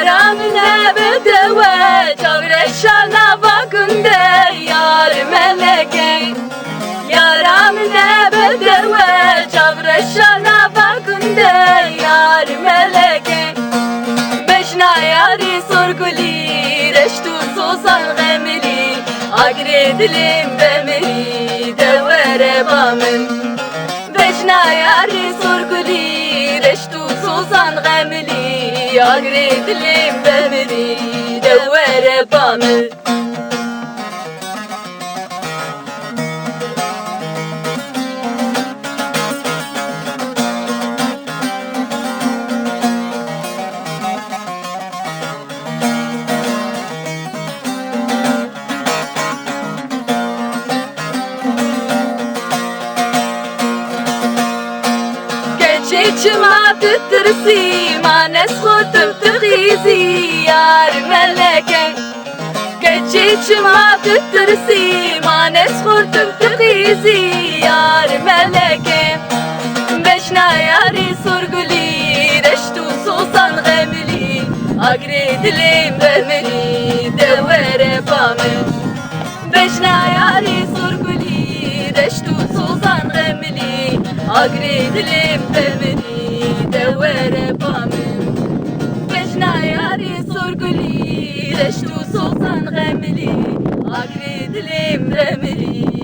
yaramine bedewe çavreşana bakınde yar meleke yaramine bedewe çavreşana bakınde yar meleke beşna yari sorguli reştu sozan gemili agre dilim bemiri devere bamın beşna yari sorguli reştu sozan gemili agre dilim bemiri devere bamın çiçma tütürsi manes khotum tğizi yar meleke çiçma tütürsi manes khotum tğizi yar meleke beşna yari sorguli reştu sozan gemili agre dilim bemeli devere bamın beşna yari sorguli reştu sozan gemili agre dilim bemeli devere bamın beşna yari sorguli reştu sozan gemili agre dilim bemeli